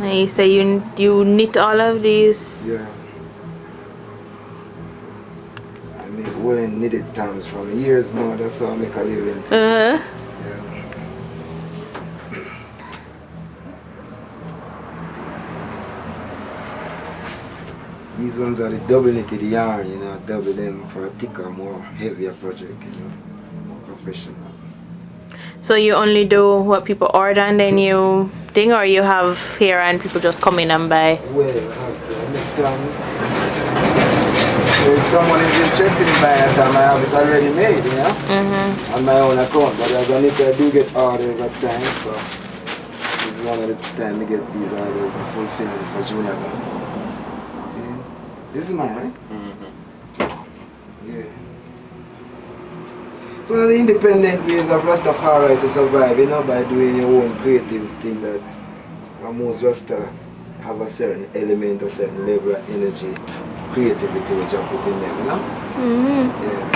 And you say you knit all of these? Yeah. I make woolen knitted toms from years now, that's how I make a living. Yeah. These ones are the double knitted yarn, you know, double them for a thicker, more heavier project, you know, more professional. So you only do what people order and then you thing, or you have here and people just come in and buy? Well, I make toms. So if someone is interested in buying a tom, I have it already made, you know, on my own account. But as a knitter, I do get orders at times, so this is one of the time I get these orders and fulfilling for junior. See? This is mine, right? Yeah. It's one of the independent ways of Rastafari to survive, you know, by doing your own creative thing that most Rasta have a certain element, a certain level of energy, creativity which I put in them, you know? Yeah.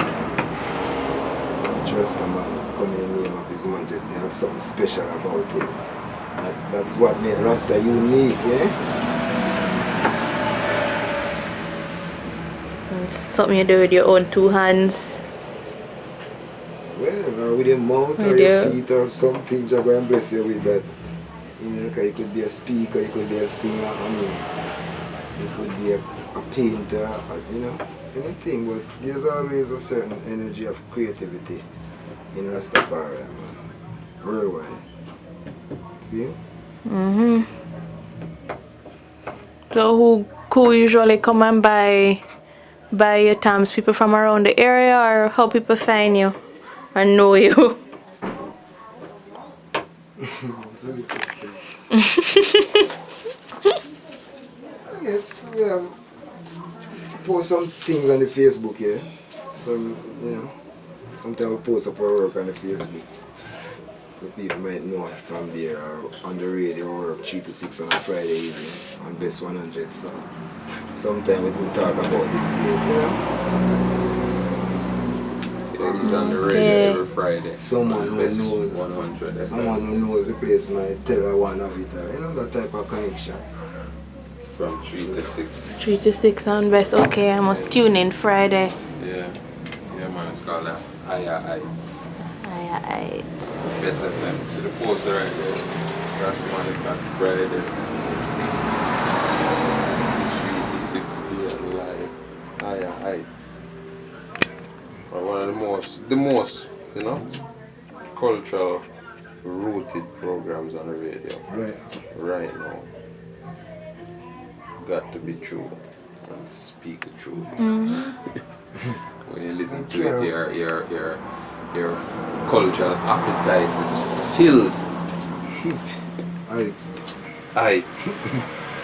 Each Rasta man come in the name of His Majesty, have something special about it. That's what made Rasta unique, yeah? Something you do with your own two hands. Well, or with your mouth or your feet or something, Jah go and bless you with that. You know, because you could be a speaker, you could be a singer, I mean, you could be a painter, you know, anything, but there's always a certain energy of creativity in Rastafari, man, worldwide. See? So who usually come and buy your toms? People from around the area, or how people find you or know you? Yes, we have post some things on the Facebook, yeah. So, you know, sometimes we post up our work on the Facebook. So people might know it from there, or on the radio, work 3 to 6 on a Friday evening on Best 100. So sometimes we do talk about this place, you know. Yeah, he's on the radio every Friday. Someone who Best knows 100. someone who knows the place might tell her one of it, you know, that type of connection. From 3 to 6. 3 to 6 on Best. Okay, I must tune in Friday. Yeah. Yeah, man, it's called Higher Heights. Higher Heights. Best FM. See the poster right there. That's Malekot Fridays. 3 to 6 p.m. live. Higher Heights. Or one of the most, you know, cultural rooted programs on the radio. Right now. Got to be true and speak the truth. When you listen to it, your cultural appetite is filled. Heights.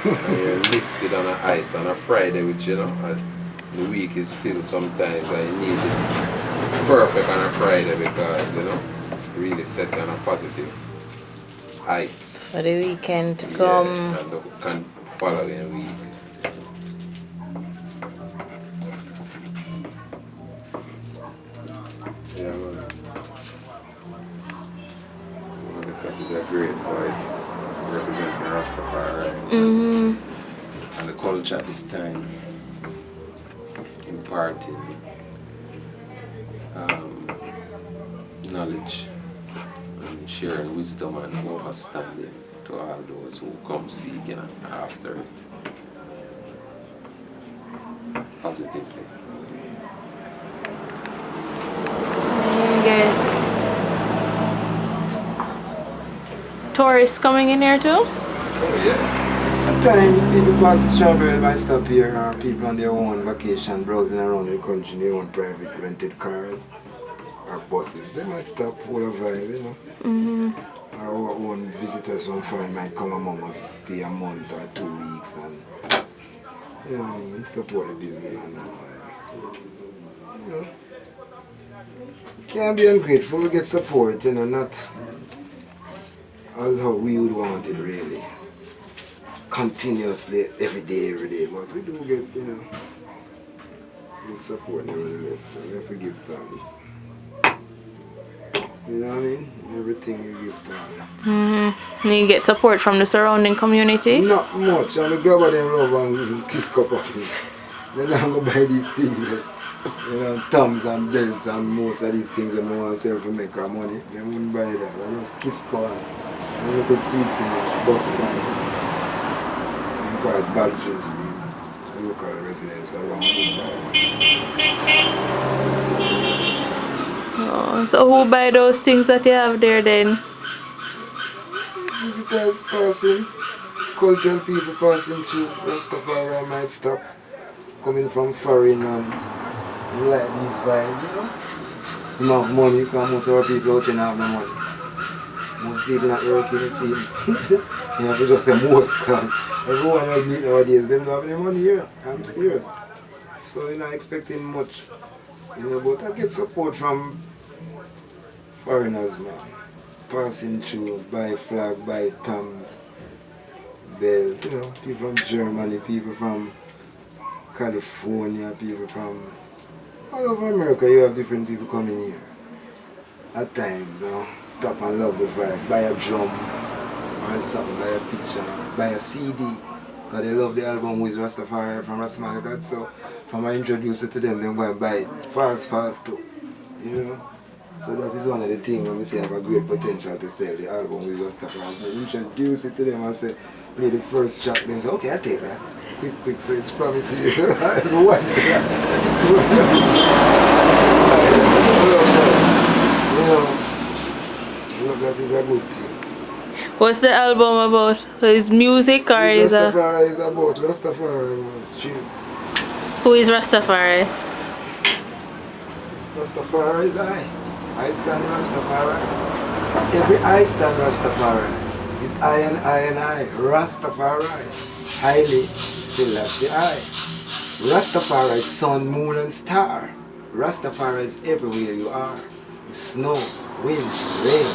And you're lifted on a heights on a Friday, which, you know, the week is filled sometimes, and you need this. It's perfect on a Friday because, you know, really set you on a positive heights. For the weekend to come. Yeah, and the following week. Yeah, man. Malekot is a great voice representing Rastafari. And the culture this time imparting knowledge and sharing wisdom and understanding to all those who come seeking after it positively. Get tourists coming in here too? Oh yeah. At times, people pass the strawberry might stop here, or people on their own vacation browsing around the country in their own private rented cars or buses. They might stop for a vibe, you know. Our own visitors from foreign might come among us, stay a month or 2 weeks, and, you know what I mean, support the business and that vibe. You know, can't be ungrateful, we get support, you know, not as how we would want it really. Continuously, every day, but we do get, you know, good support nevertheless, so we have to give thanks. You know what I mean? Everything you give them. Mm-hmm. You get support from the surrounding community? Not much. And the grabber them love and kiss cup of me. They don't go buy these things. You know, thumbs and belts and most of these things that I want to sell to make our money. They wouldn't buy that. I just kiss cup and you could see it in the bus stand. You call it bag juice, these local residents around Oh, so who buy those things that you have there then? visitors passing, cultural people passing through. Rastafari might stop coming from foreign and like these vibes, you know. You have money because most of our people out here don't have no money. Most people not working, it seems. You have to just say most because everyone I meet nowadays, them don't have any money here. I'm serious. So you're not expecting much. You know, but I get support from foreigners, man. Passing through, buy flag, buy thumbs, bell, you know, people from Germany, people from California, people from all over America. You have different people coming here. At times, you know, stop and love the vibe, buy a drum or something, buy a picture, buy a CD. Because they love the album with Rastafari from Malekot. So from I introduce it to them, they go and buy it fast too. You know? So that is one of the things when we say I have a great potential to sell the album with Rastafari. We introduce it to them and say, play the first track, they say, okay, I'll take that. Quick, so it's promising. Everyone say that. You know, that is a good thing. What's the album about? Is music or is a... Rastafari is about Rastafari, man. It's true. Who is Rastafari? Rastafari is I stand Rastafari. Every I stand Rastafari. It's I and I. Rastafari. Haile Selassie I. Rastafari is sun, moon and star. Rastafari is everywhere you are. It's snow, wind, rain.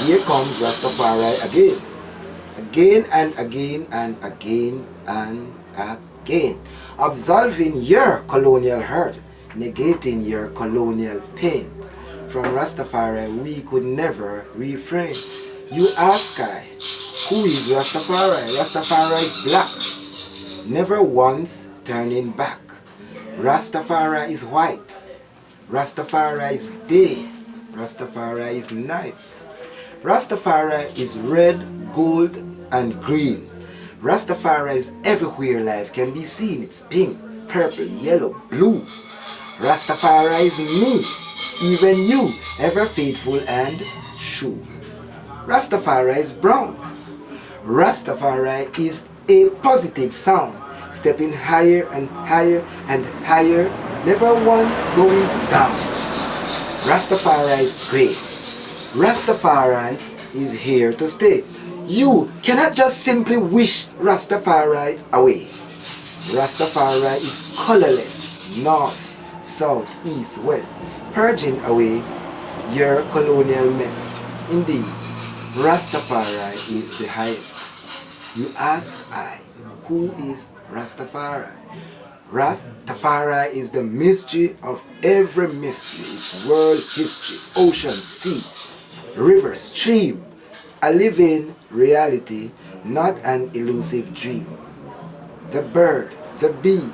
Here comes Rastafari again. Again and again and again and again. Absolving your colonial hurt, negating your colonial pain. From Rastafari we could never refrain. You ask I, who is Rastafari? Rastafari is black, never once turning back. Rastafari is white, Rastafari is day, Rastafari is night. Rastafari is red, gold and green. Rastafari is everywhere life can be seen. It's pink, purple, yellow, blue. Rastafari is me, even you, ever faithful and true. Rastafari is brown. Rastafari is a positive sound, stepping higher and higher and higher, never once going down. Rastafari is great. Rastafari is here to stay. You cannot just simply wish Rastafari away. Rastafari is colorless, north, south, east, west, purging away your colonial mess. Indeed, Rastafari is the highest. You ask I, who is Rastafari? Rastafari is the mystery of every mystery. It's world history, ocean, sea, river, stream, a living reality, not an elusive dream. The bird, the bee,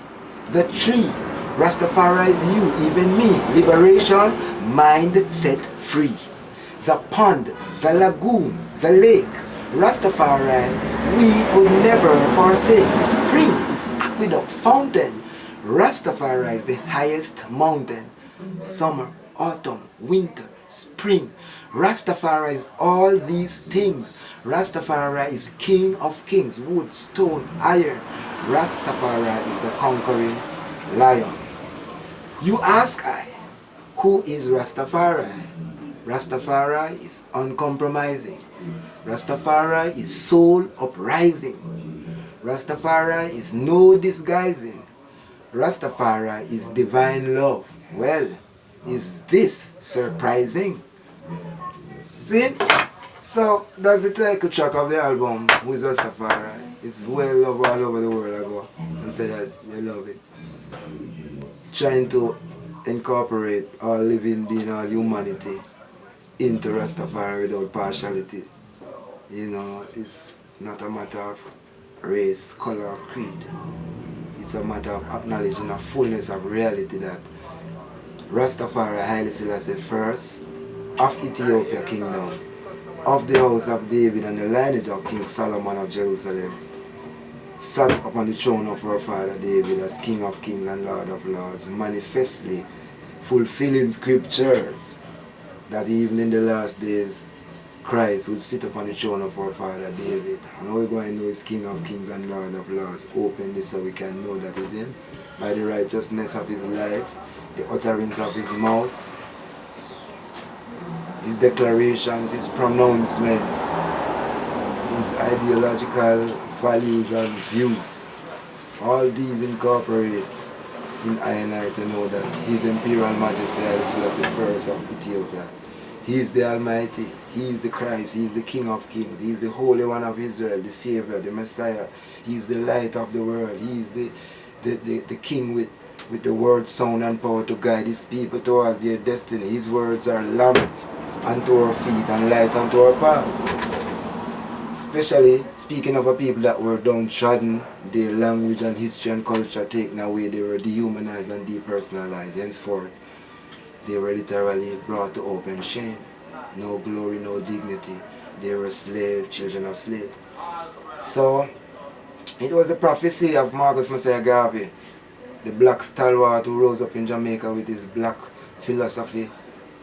the tree, Rastafari is you, even me. Liberation, mind set free. The pond, the lagoon, the lake, Rastafari, we could never forsake. Spring, it's aqueduct, fountain. Rastafari is the highest mountain. Summer, autumn, winter, spring. Rastafari is all these things. Rastafari is king of kings, wood, stone, iron. Rastafari is the conquering lion. You ask I, who is Rastafari? Rastafari is uncompromising. Rastafari is soul uprising. Rastafari is no disguising. Rastafari is divine love. Well, is this surprising? See? So that's the title track of the album, with Rastafari. It's well loved all over the world. I go and say that you love it. Trying to incorporate all living being, all humanity into Rastafari without partiality. You know, it's not a matter of race, color, or creed. It's a matter of acknowledging the fullness of reality that Rastafari Haile Selassie first of Ethiopia kingdom, of the house of David and the lineage of King Solomon of Jerusalem, sat upon the throne of our father David as King of kings and Lord of lords, manifestly fulfilling scriptures that even in the last days Christ would sit upon the throne of our father David. And we're going to know is King of kings and Lord of lords. Open this so we can know that is him by the righteousness of his life, the utterance of his mouth, his declarations, his pronouncements, his ideological values and views. All these incorporate in I and I to know that His Imperial Majesty Haile Selassie I of Ethiopia. He is the Almighty, He is the Christ, He is the King of Kings, He is the Holy One of Israel, the Savior, the Messiah. He is the light of the world. He is the King with the word, sound and power to guide His people towards their destiny. His words are lamp unto our feet and light unto our path. Especially speaking of a people that were downtrodden, their language and history and culture taken away, they were dehumanized and depersonalized. Henceforth, they were literally brought to open shame. No glory, no dignity. They were slaves, children of slaves. So, it was the prophecy of Marcus Messiah Garvey, the black stalwart who rose up in Jamaica with his black philosophy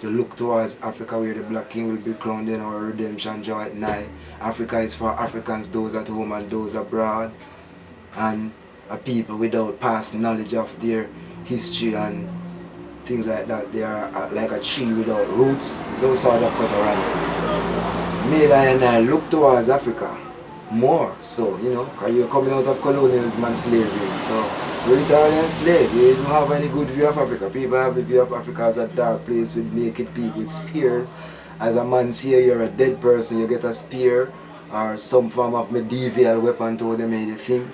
to look towards Africa where the black king will be crowned in our redemption joy at night. Africa is for Africans, those at home and those abroad, and a people without past knowledge of their history and things like that. They are like a tree without roots, those sort of utterances. Made I and I look towards Africa more so, you know, because you're coming out of colonialism and slavery. So we're literally enslaved. You don't have any good view of Africa. People have the view of Africa as a dark place with naked people with spears. As a man here, you're a dead person, you get a spear or some form of medieval weapon to them made a thing.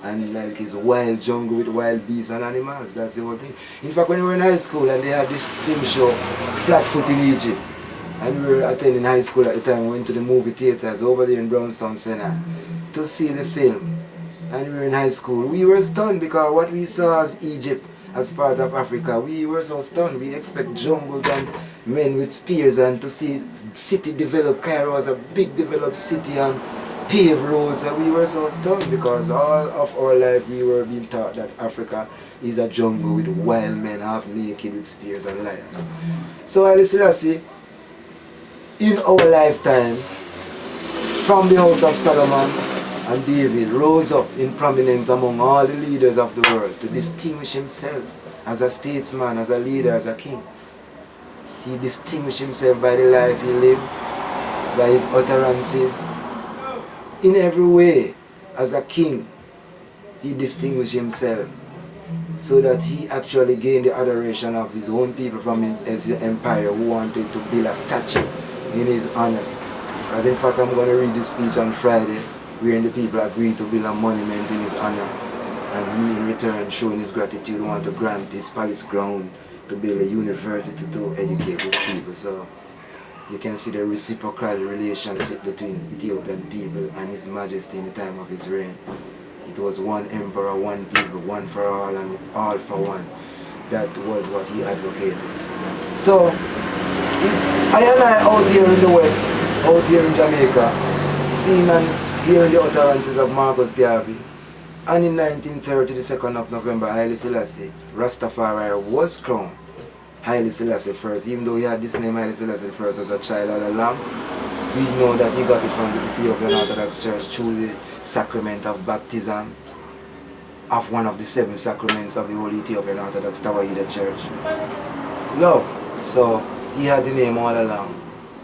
And like it's wild jungle with wild beasts and animals. That's the whole thing. In fact, when we were in high school and they had this film show, Flatfoot in Egypt, and we were attending high school at the time, we went to the movie theaters over there in Brownstown Center to see the film. And we were in high school. We were stunned because what we saw as Egypt as part of Africa, we were so stunned. We expect jungles and men with spears, and to see city develop. Cairo was a big developed city and paved roads, and we were so stunned because all of our life we were being taught that Africa is a jungle with wild men half naked with spears and lions. So Haile Selassie, in our lifetime, from the house of Solomon and David, rose up in prominence among all the leaders of the world to distinguish himself as a statesman, as a leader, as a king. He distinguished himself by the life he lived, by his utterances. In every way, as a king, he distinguished himself so that he actually gained the adoration of his own people from his empire who wanted to build a statue in his honor. Because in fact, I'm going to read this speech on Friday, wherein the people agreed to build a monument in his honor, and he in return, showing his gratitude, want to grant his palace ground to build a university to educate his people. So you can see the reciprocal relationship between Ethiopian people and His Majesty in the time of his reign. It was one emperor, one people, one for all and all for one. That was what he advocated. So, I and I out here in the West, out here in Jamaica, seeing and hearing the utterances of Marcus Garvey. And in 1930, the 2nd of November, Haile Selassie, Rastafari, was crowned Haile Selassie I. Even though he had this name Haile Selassie I as a child all along, we know that he got it from the Ethiopian Orthodox Church through the sacrament of baptism of one of the 7 sacraments of the Holy Ethiopian Orthodox Tawahedo Church. Love. So he had the name all along.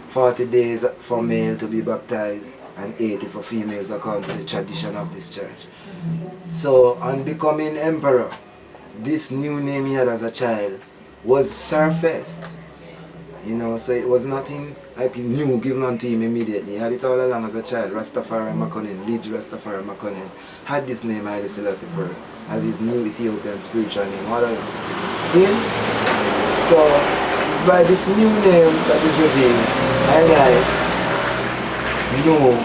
40 days for male to be baptized and 80 for females according to the tradition of this church. So on becoming emperor, this new name he had as a child was surfaced. You know, so it was nothing like new given unto him immediately. He had it all along as a child. Rastafari Makonnen, Lidge Rastafari Makonnen, had this name Haile Selassie I as his new Ethiopian spiritual name all along. See? So his by this new name that is revealed, I know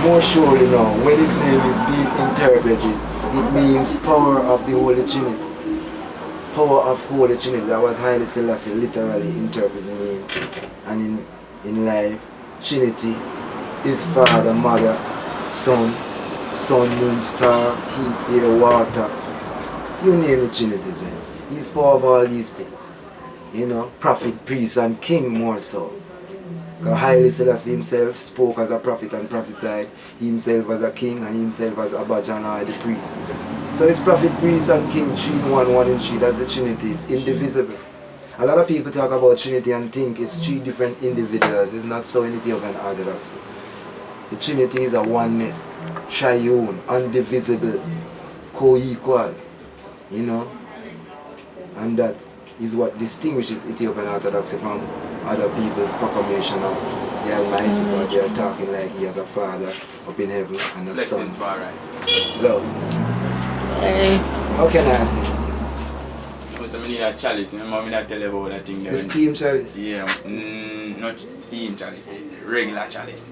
more surely now when his name is being interpreted, it means power of the Holy Trinity. Power of Holy Trinity. That was Haile Selassie literally interpreting it. And in life, Trinity is Father, Mother, Son, Moon, Star, Heat, Air, Water. You name the Trinity's name. He's power of all these things. You know, prophet, priest, and king more so. Because Haile Selassie himself spoke as a prophet and prophesied. He himself as a king and himself as Abba-Janai the priest. So it's prophet, priest, and king, 3 in 1, 1 in 3. That's the Trinity. It's indivisible. A lot of people talk about Trinity and think it's 3 different individuals. It's not so in Ethiopian Orthodoxy. The Trinity is a oneness, triune, indivisible, co-equal. You know? And that is what distinguishes Ethiopian Orthodoxy from other people's proclamation of the Almighty, because they are talking like he has a father up in heaven and a son. Love. Hey. How can I assist? So I need a chalice. Remember I tell you about that thing there? The steam chalice? Yeah, not steam chalice, regular chalice.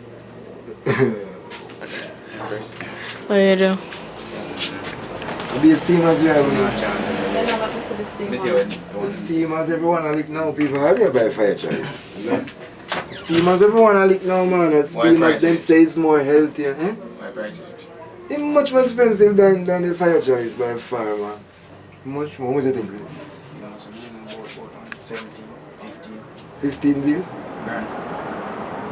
What do you do? Be a steam as well. Steam as everyone I lick now, people are there by fire chalice. Steam as everyone I lick now, man. Steam as them say it's more healthy. My price. It's much more expensive than the fire chalice by far, man. Much more. What do you think? 17, 15. 15 bills? Grand.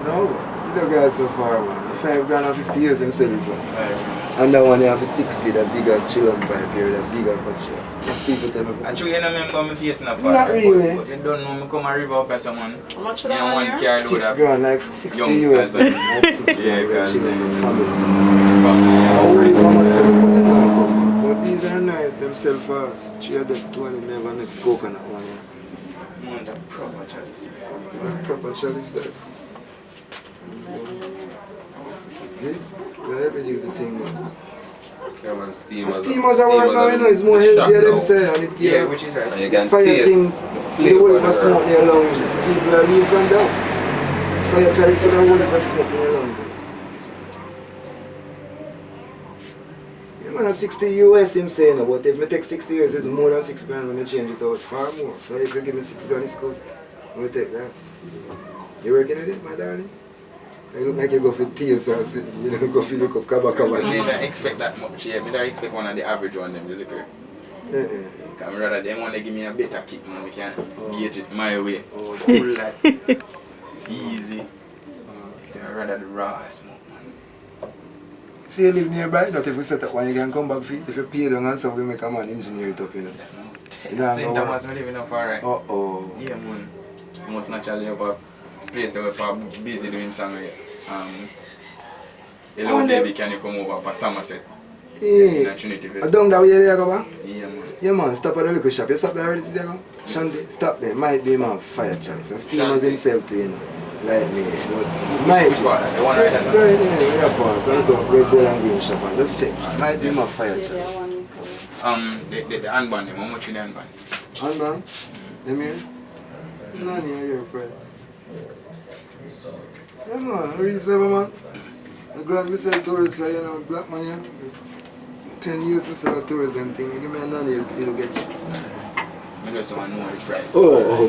No, you don't go so far, man. 5 grand and 50 years and sell it for. Right. And that one you have a 60, that bigger chillum pipe here, that bigger culture. People tell me. Actually, you don't remember my face now, not really. But you don't know me come a river up as someone. How much for Yeah, that one one car here? load 6 of grand, like 60 youngsters. euros. Like 6 Yeah, grand, because chilling with family. family. But these are nice, them sell fast. 3 of them, 2 of them never next coconut one. I want a proper chalice. Is that proper chalice that? This? They every little thing, man. Yeah, man, steam The steamers are work now, you know, it's more healthier them say, and it Yeah, gives which is right. And you can fire taste thing, the the flavor whole of of the a smoke in your lungs. People are leaving from down. Fire chalice put a whole of a smoke in your lungs. Yeah, man, a 60 US him saying, but if I take 60 US, it's more than 6 grand when you change it out, far more. So if you give me 6 grand, it's good. I'm going to take that. You working with it, my darling? You look like you go for tears or something. You don't go for look up kaba. So they don't expect that much. Yeah, I don't expect one of the average one them to look at. Because rather them want to give me a better kick, man. We can gauge it my way. Cool that. Easy. Yeah, rather the raw smoke, man. See, you live nearby, that if we set up one, you can come back for it. If you pay down and so we make a man engineer it up, you know. St. Thomas, we living up far right. Uh-oh. Yeah, man. Most naturally have a place that we're busy doing something. Hello, baby, can you come over for Somerset? Yeah. Trinity. Down that way there, go back? Yeah, man. Yeah, man, stop at the little shop. You stop there already, there, go? Shandy, stop there. Might be, man, fire chalice. And steamers himself too, you know. Like me. But might Which be. part? The one right Just there? right there, we have one. So I go Red Bull and Green shop and just check. Might be, man, fire chalice. The handband, how much in the handband? And man, let me hear. None here, your friend. Yeah, man, reasonable, man. I grant me sell tourists, you know, black man, yeah. 10 years I sell a tourist, them thing. You give me a nanny, you still get you. I know someone know the price. Oh,